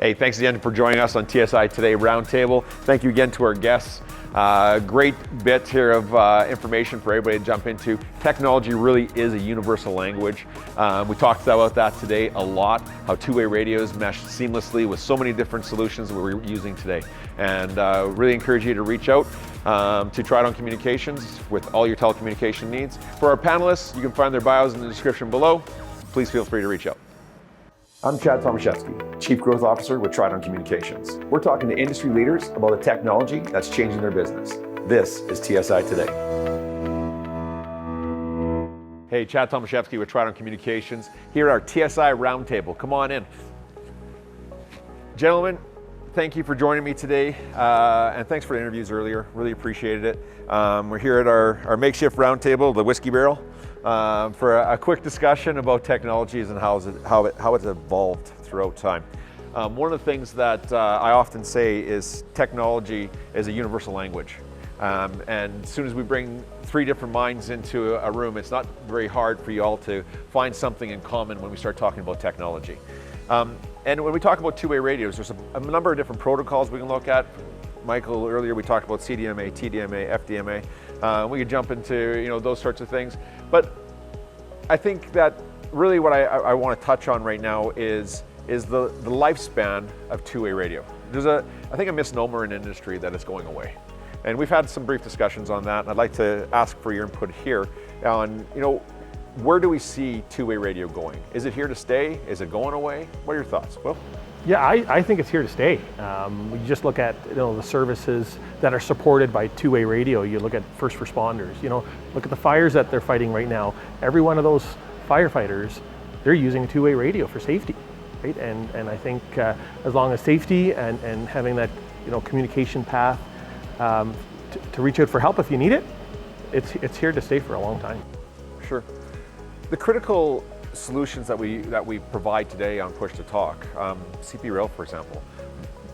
Hey, thanks again for joining us on TSI Today Roundtable. Thank you again to our guests. Great bit here of information for everybody to jump into. Technology really is a universal language. We talked about that today a lot, how two-way radios mesh seamlessly with so many different solutions that we're using today. And really encourage you to reach out to Tridon Communications with all your telecommunication needs. For our panelists, you can find their bios in the description below. Please feel free to reach out. I'm Chad Tomaschefski, Chief Growth Officer with Tridon Communications. We're talking to industry leaders about the technology that's changing their business. This is TSI Today. Hey, Chad Tomaschefski with Tridon Communications, here at our TSI Roundtable. Come on in. Gentlemen, thank you for joining me today, and thanks for the interviews earlier. Really appreciated it. We're here at our makeshift roundtable, the Whiskey Barrel, for a quick discussion about technologies and how it's evolved throughout time. One of the things that I often say is technology is a universal language. And as soon as we bring three different minds into a room, it's not very hard for you all to find something in common when we start talking about technology. And when we talk about two-way radios, there's a number of different protocols we can look at. Michael, earlier we talked about CDMA, TDMA, FDMA. We could jump into those sorts of things. But I think that really what I want to touch on right now is the lifespan of two-way radio. There's I think a misnomer in industry that it's going away. And we've had some brief discussions on that, and I'd like to ask for your input here on, where do we see two-way radio going? Is it here to stay? Is it going away? What are your thoughts? Wilf? Yeah, I think it's here to stay. You just look at the services that are supported by two-way radio. You look at first responders. Look at the fires that they're fighting right now. Every one of those firefighters, they're using a two-way radio for safety, right? And I think as long as safety and having that communication path to reach out for help if you need it, it's here to stay for a long time. Sure. The critical solutions that we provide today on Push to Talk, CP Rail, for example,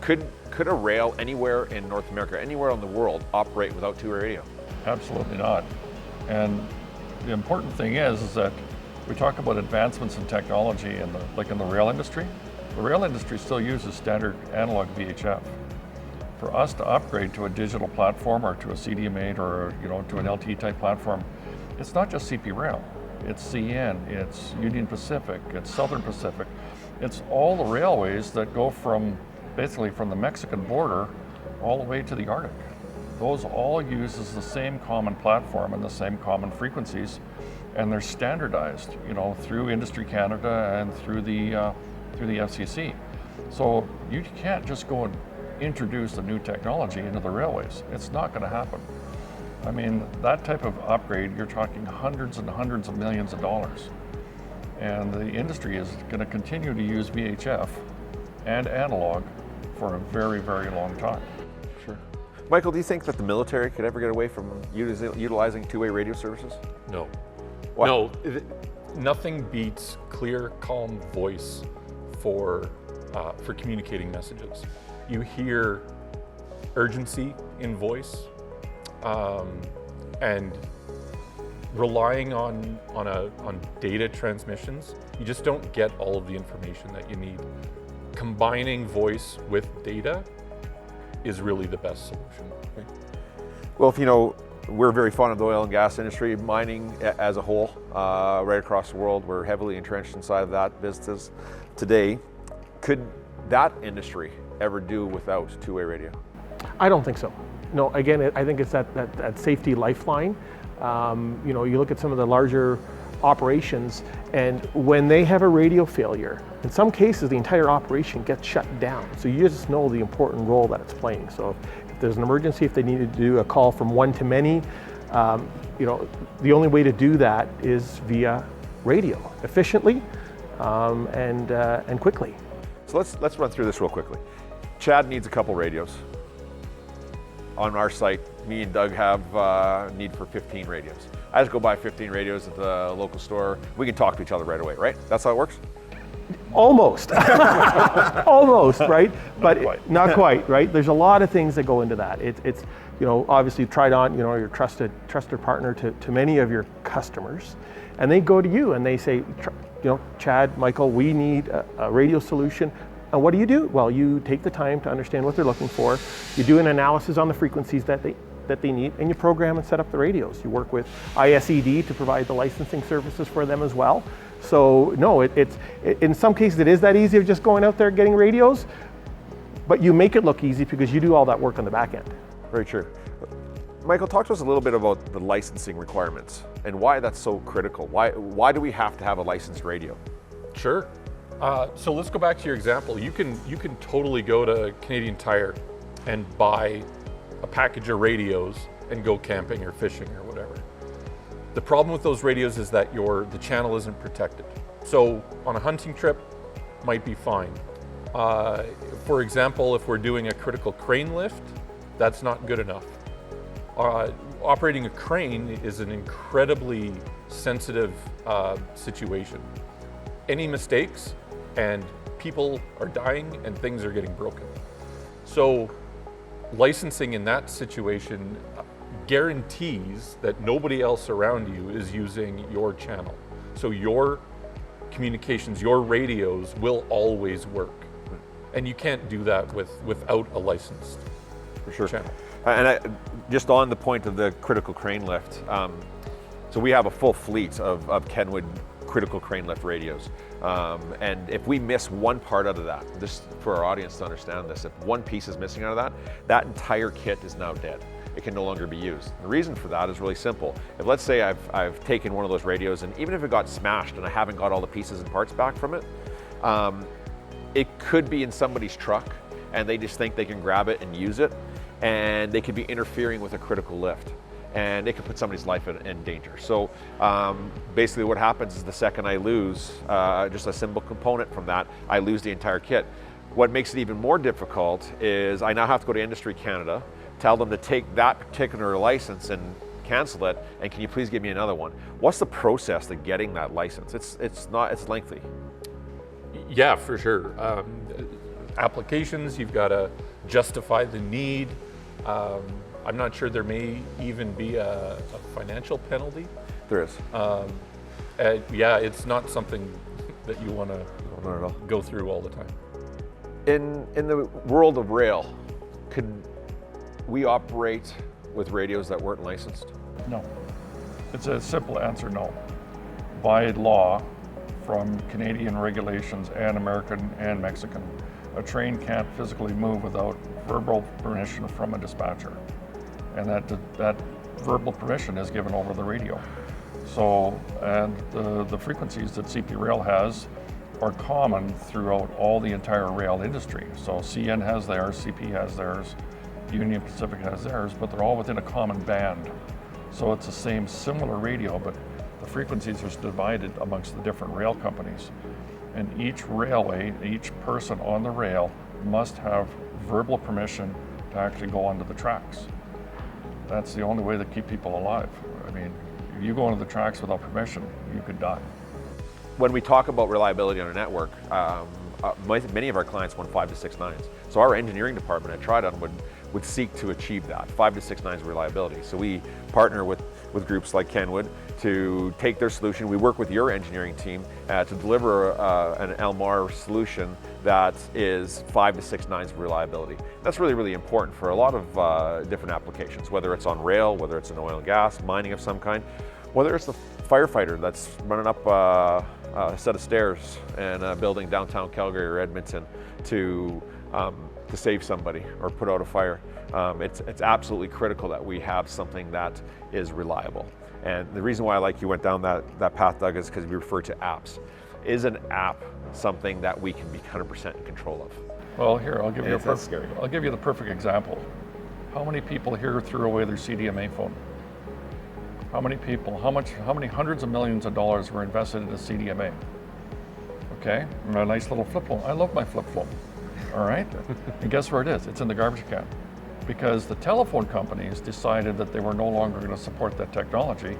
could a rail anywhere in North America, anywhere in the world, operate without two-way radio? Absolutely not. And the important thing is that we talk about advancements in technology in the rail industry. The rail industry still uses standard analog VHF. For us to upgrade to a digital platform or to a CDMA or to an LTE type platform, it's not just CP Rail. It's CN, it's Union Pacific, it's Southern Pacific. It's all the railways that go basically from the Mexican border all the way to the Arctic. Those all uses the same common platform and the same common frequencies, and they're standardized, through Industry Canada and through the FCC. So you can't just go and introduce a new technology into the railways. It's not going to happen. I mean, that type of upgrade, you're talking hundreds and hundreds of millions of dollars. And the industry is going to continue to use VHF and analog for a very, very long time. Sure. Michael, do you think that the military could ever get away from utilizing two-way radio services? No. Why? No, nothing beats clear, calm voice for communicating messages. You hear urgency in voice, and relying on data transmissions, you just don't get all of the information that you need. Combining voice with data is really the best solution. Okay. Well, we're very fond of the oil and gas industry, mining as a whole, right across the world. We're heavily entrenched inside of that business today. Could that industry ever do without two-way radio? I don't think so. No, again, I think it's that safety lifeline. You look at some of the larger operations, and when they have a radio failure, in some cases the entire operation gets shut down. So you just know the important role that it's playing. So if there's an emergency, if they need to do a call from one to many, the only way to do that is via radio, efficiently and quickly. So let's run through this real quickly. Chad needs a couple radios. On our site, me and Doug have need for 15 radios. I just go buy 15 radios at the local store. We can talk to each other right away, right? That's how it works? Almost. Almost, right? But not quite, right? There's a lot of things that go into that. It's obviously Tridon, your trusted partner to many of your customers. And they go to you and they say, Chad, Michael, we need a radio solution. And what do? Well, you take the time to understand what they're looking for. You do an analysis on the frequencies that they need, and you program and set up the radios. You work with ISED to provide the licensing services for them as well. So no, it's in some cases it is that easy of just going out there getting radios, but you make it look easy because you do all that work on the back end. Very true. Michael, talk to us a little bit about the licensing requirements and why that's so critical. Why do we have to have a licensed radio? Sure. So let's go back to your example. You can totally go to Canadian Tire and buy a package of radios and go camping or fishing or whatever. The problem with those radios is that the channel isn't protected. So on a hunting trip, might be fine. For example, if we're doing a critical crane lift, that's not good enough. Operating a crane is an incredibly sensitive situation. Any mistakes and people are dying and things are getting broken. So licensing in that situation guarantees that nobody else around you is using your channel. So your communications, your radios will always work. And you can't do that without a licensed channel. And just on the point of the critical crane lift, so we have a full fleet of Kenwood critical crane lift radios. And if we miss one part out of that, just for our audience to understand this, if one piece is missing out of that, that entire kit is now dead. It can no longer be used. The reason for that is really simple. If let's say I've taken one of those radios and even if it got smashed and I haven't got all the pieces and parts back from it, it could be in somebody's truck and they just think they can grab it and use it, and they could be interfering with a critical lift, and it could put somebody's life in danger. So basically what happens is the second I lose just a simple component from that, I lose the entire kit. What makes it even more difficult is I now have to go to Industry Canada, tell them to take that particular license and cancel it, and can you please give me another one? What's the process to getting that license? It's lengthy. Yeah, for sure. Applications, you've got to justify the need. I'm not sure, there may even be a financial penalty. There is. Yeah, it's not something that you want to go through all the time. In the world of rail, could we operate with radios that weren't licensed? No. It's a simple answer, no. By law, from Canadian regulations and American and Mexican, a train can't physically move without verbal permission from a dispatcher. And that verbal permission is given over the radio. So, and the frequencies that CP Rail has are common throughout all the entire rail industry. So CN has theirs, CP has theirs, Union Pacific has theirs, but they're all within a common band. So it's the same similar radio, but the frequencies are divided amongst the different rail companies. And each railway, each person on the rail must have verbal permission to actually go onto the tracks. That's the only way to keep people alive. I mean, if you go onto the tracks without permission, you could die. When we talk about reliability on a network, many of our clients want 5 to 6 nines. So our engineering department at Tridon would seek to achieve that, 5 to 6 nines reliability. So we partner with groups like Kenwood to take their solution. We work with your engineering team to deliver an LMAR solution that is 5 to 6 nines reliability. That's really, really important for a lot of different applications, whether it's on rail, whether it's in oil and gas, mining of some kind, whether it's the firefighter that's running up a set of stairs in a building downtown Calgary or Edmonton to save somebody or put out a fire. It's absolutely critical that we have something that is reliable. And the reason why I like you went down that path, Doug, is because we refer to apps. Is an app something that we can be 100% in control of? Well, here, I'll give you the perfect example. How many people here threw away their CDMA phone? How many people, how many hundreds of millions of dollars were invested in a CDMA? Okay, and a nice little flip phone. I love my flip phone, all right? And guess where it is? It's in the garbage can. Because the telephone companies decided that they were no longer going to support that technology,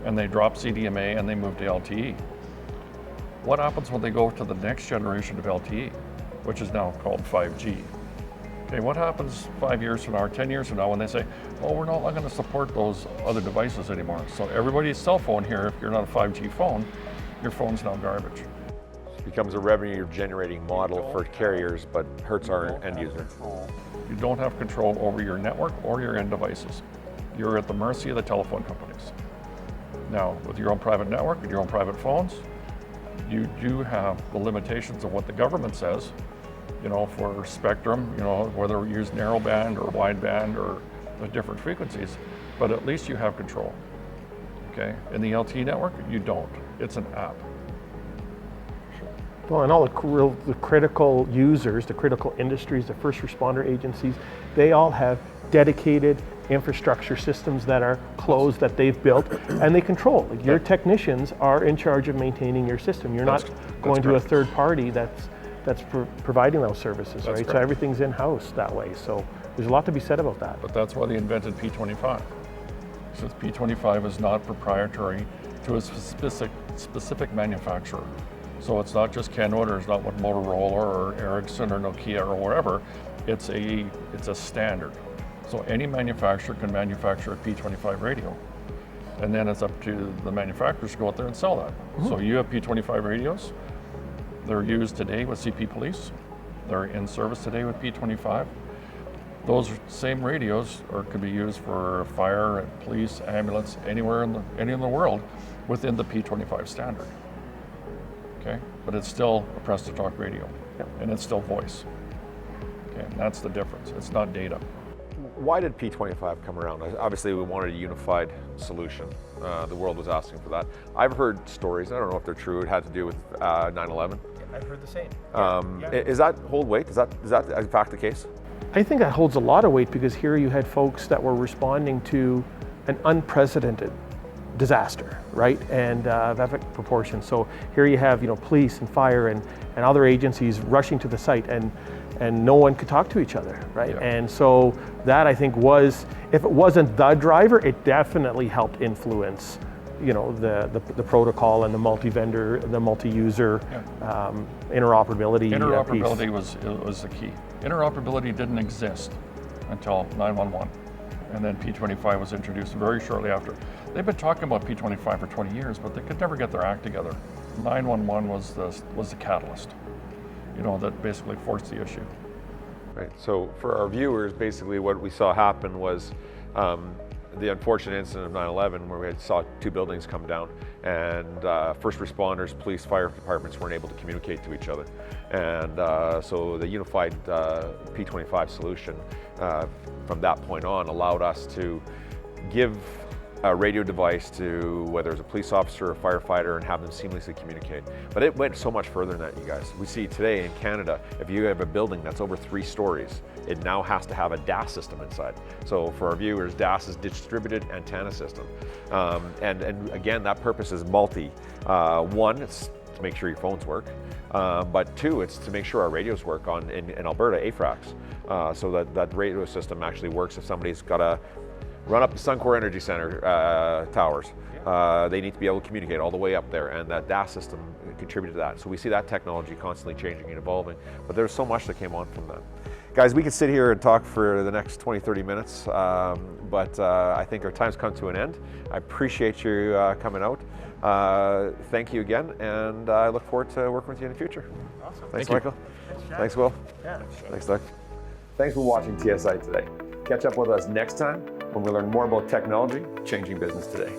and they dropped CDMA and they moved to LTE. What happens when they go to the next generation of LTE, which is now called 5G? Okay, what happens 5 years from now or 10 years from now when they say, oh, we're not going to support those other devices anymore. So everybody's cell phone here, if you're not a 5G phone, your phone's now garbage. becomes a revenue generating model for carriers, but hurts our end user. You don't have control over your network or your end devices. You're at the mercy of the telephone companies. Now, with your own private network and your own private phones, you do have the limitations of what the government says, for spectrum, whether we use narrowband or wideband or the different frequencies, but at least you have control, okay? In the LTE network, you don't. It's an app. Well, and all the critical users, the critical industries, the first responder agencies, they all have dedicated infrastructure systems that are closed, that they've built, and they control. Like your technicians are in charge of maintaining your system. You're not going to a third party that's providing those services, right? So everything's in-house that way. So there's a lot to be said about that. But that's why they invented P25. Since P25 is not proprietary to a specific manufacturer. So it's not just Kenwood, or it's not what Motorola or Ericsson or Nokia or whatever. It's a standard. So any manufacturer can manufacture a P25 radio. And then it's up to the manufacturers to go out there and sell that. So you have P25 radios. They're used today with CP Police. They're in service today with P25. Those same radios could be used for fire, police, ambulance, anywhere in the world within the P25 standard. Okay, but it's still a press-to-talk radio, and it's still voice. Okay, and that's the difference. It's not data. Why did P25 come around? Obviously, we wanted a unified solution. The world was asking for that. I've heard stories, I don't know if they're true, it had to do with 9/11. I've heard the same. Is that hold weight? Is that in fact the case? I think that holds a lot of weight, because here you had folks that were responding to an unprecedented disaster, right? And of epic proportion. So here you have, police and fire and other agencies rushing to the site, and no one could talk to each other, right? Yeah. And so that, I think, was, if it wasn't the driver, it definitely helped influence, the protocol and the multi-vendor, the multi-user interoperability. Interoperability was the key. Interoperability didn't exist until 911. And then P25 was introduced very shortly after. They've been talking about P25 for 20 years, but they could never get their act together. 911 was the catalyst, that basically forced the issue. Right. So for our viewers, basically what we saw happen was the unfortunate incident of 9/11, where we saw 2 buildings come down, and first responders, police, fire departments weren't able to communicate to each other. And so the unified P25 solution from that point on allowed us to give a radio device to whether it's a police officer or a firefighter and have them seamlessly communicate. But it went so much further than that, you guys. We see today in Canada, if you have a building that's over 3 stories, it now has to have a DAS system inside. So for our viewers, DAS is distributed antenna system. And again, that purpose is multi. One, it's to make sure your phones work. But 2, it's to make sure our radios work in Alberta, AFRACs. So that radio system actually works if somebody's got to run up the Suncor Energy Center towers. They need to be able to communicate all the way up there, and that DAS system contributed to that. So we see that technology constantly changing and evolving, but there's so much that came on from that. Guys, we could sit here and talk for the next 20, 30 minutes, but I think our time's come to an end. I appreciate you coming out. Thank you again, and I look forward to working with you in the future. Awesome. Thanks, Michael. Thanks, Will. Yeah. Thanks, Doug. Thanks for watching TSI today. Catch up with us next time when we learn more about technology changing business today.